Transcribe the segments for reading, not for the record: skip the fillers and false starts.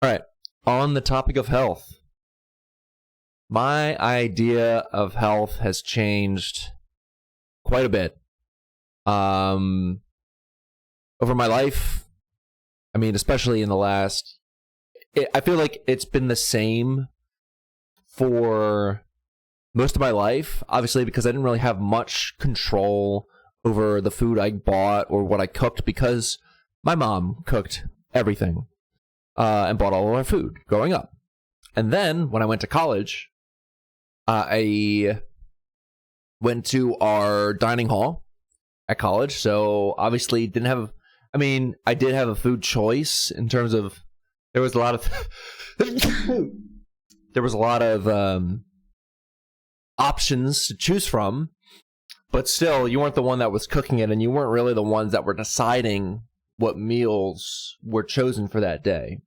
All right. On the topic of health, my idea of health has changed quite a bit. Um, Over my life, I mean, especially in the last, I feel like it's been the same for most of my life, obviously, because I didn't really have much control over the food I bought or what I cooked because my mom cooked everything and bought all of our food growing up. And then when I went to college, I went to our dining hall at college. So obviously didn't have, I mean, I did have a food choice in terms of, there was a lot of, there was a lot of options to choose from, but still you weren't the one that was cooking it and you weren't really the ones that were deciding what meals were chosen for that day.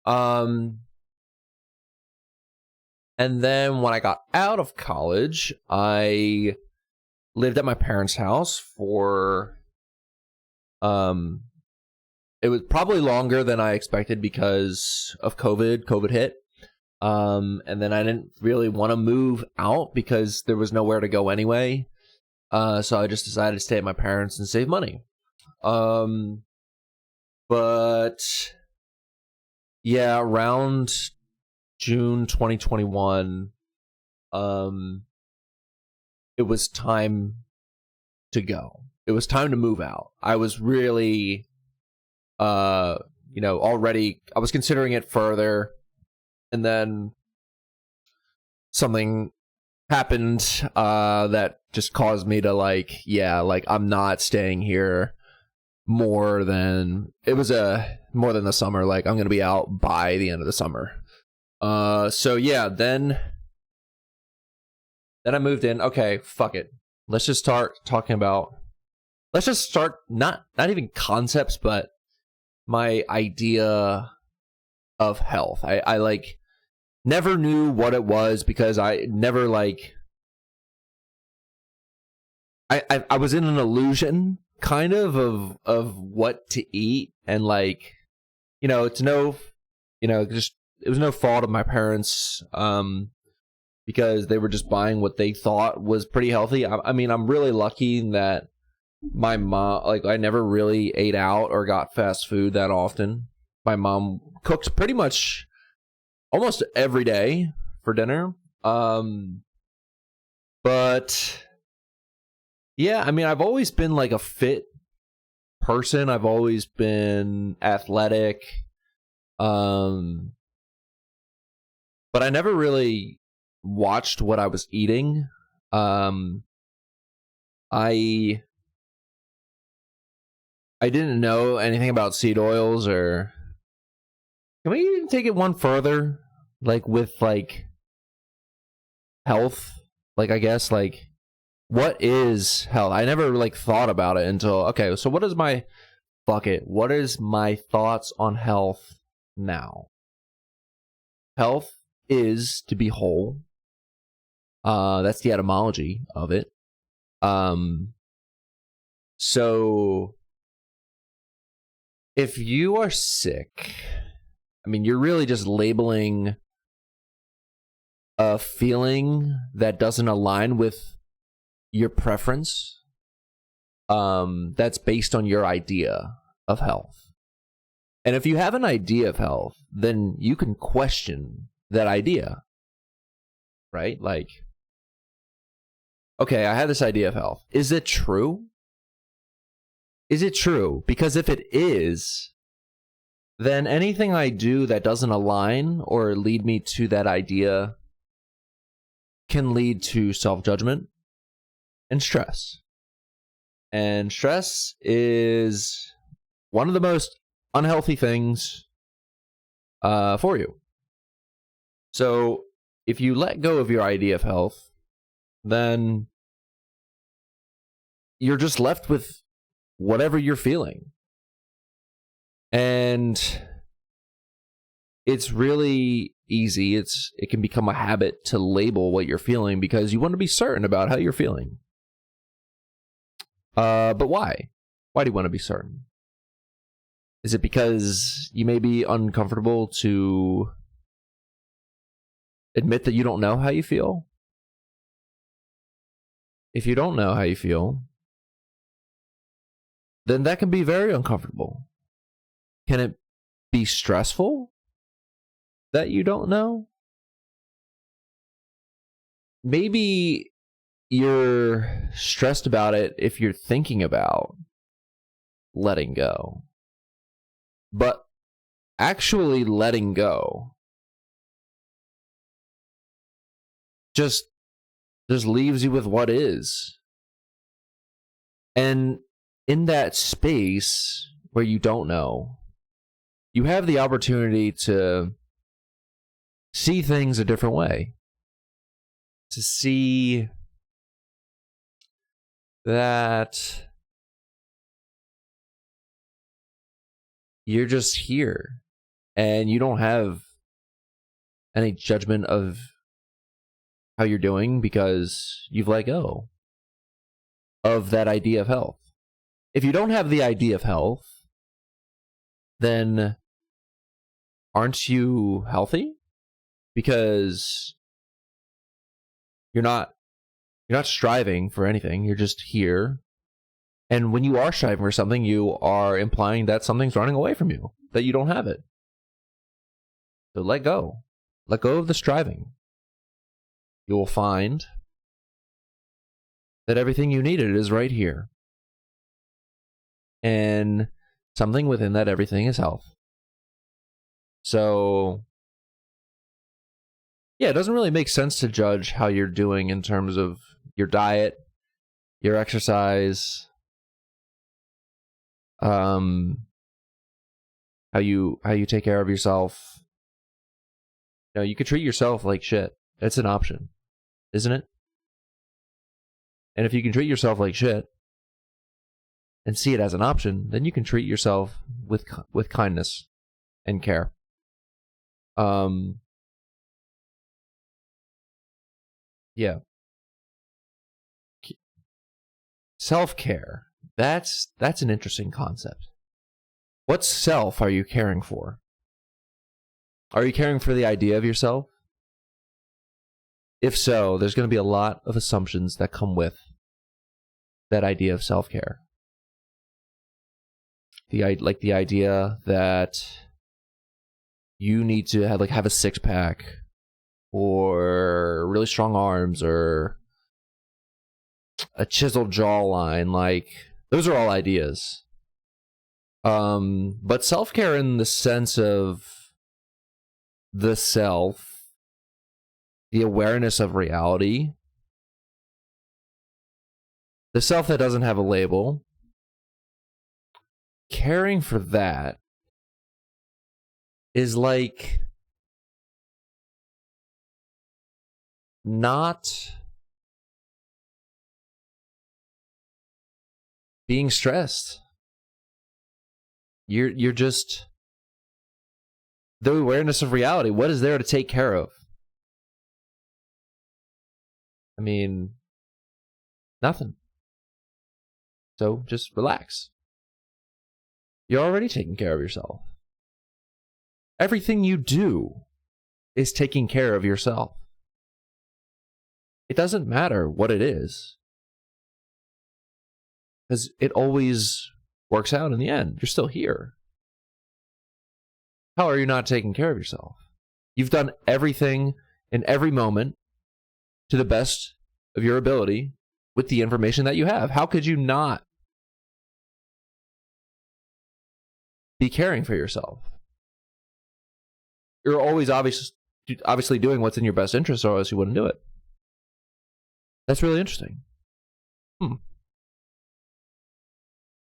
And then when I got out of college, I lived at my parents' house for it was probably longer than I expected because of COVID. COVID hit. And then I didn't really want to move out because there was nowhere to go anyway. So I just decided to stay at my parents' and save money. But yeah, around June 2021, it was time to go. It was time to move out. I was really, already, I was considering it further. And then something happened that just caused me to I'm not staying here more than the summer. Like, I'm gonna be out by the end of the summer. So yeah, then I moved in. Okay, fuck it. Let's just start not even concepts, but my idea of health. I never knew what it was because I never I was in an illusion kind of what to eat, and just it was no fault of my parents because they were just buying what they thought was pretty healthy. I mean, I'm really lucky that my mom, I never really ate out or got fast food that often. My mom cooked pretty much almost every day for dinner. But yeah, I mean, I've always been a fit person. I've always been athletic. But I never really watched what I was eating. I didn't know anything about seed oils. Or can we even take it one further? With health? I guess what is health? I never thought about it until, okay, so what is my thoughts on health now? Health is to be whole. That's the etymology of it. So if you are sick, I mean, you're really just labeling a feeling that doesn't align with your preference. That's based on your idea of health. And if you have an idea of health, then you can question that idea, right? Okay, I had this idea of health. Is it true? Is it true? Because if it is, then anything I do that doesn't align or lead me to that idea can lead to self-judgment and stress. And stress is one of the most unhealthy things for you. So if you let go of your idea of health, then you're just left with whatever you're feeling. And it's really easy. It can become a habit to label what you're feeling because you want to be certain about how you're feeling. But why? Why do you want to be certain? Is it because you may be uncomfortable to admit that you don't know how you feel? If you don't know how you feel, then that can be very uncomfortable. Can it be stressful that you don't know? Maybe you're stressed about it if you're thinking about letting go. But actually letting go just leaves you with what is. And in that space where you don't know, you have the opportunity to see things a different way. To see that you're just here and you don't have any judgment of how you're doing because you've let go of that idea of health. If you don't have the idea of health, then aren't you healthy? Because you're not striving for anything. You're just here. And when you are striving for something, you are implying that something's running away from you, that you don't have it. So let go. Let go of the striving. You will find that everything you needed is right here. And something within that everything is health. So, yeah, it doesn't really make sense to judge how you're doing in terms of your diet, your exercise, how you take care of yourself. You know, you could treat yourself like shit. It's an option, isn't it? And if you can treat yourself like shit and see it as an option, then you can treat yourself with kindness and care. Yeah. Self-care. That's an interesting concept. What self are you caring for? Are you caring for the idea of yourself? If so, there's going to be a lot of assumptions that come with that idea of self-care. The idea that you need to have a six-pack or really strong arms or a chiseled jawline. Like, those are all ideas. But self-care in the sense of the self, the awareness of reality, the self that doesn't have a label, caring for that is like not being stressed. You're just the awareness of reality. What is there to take care of? I mean, nothing. So just relax. You're already taking care of yourself. Everything you do is taking care of yourself. It doesn't matter what it is, because it always works out in the end. You're still here. How are you not taking care of yourself? You've done everything in every moment to the best of your ability with the information that you have. How could you not be caring for yourself? You're always obviously doing what's in your best interest, or else you wouldn't do it. That's really interesting.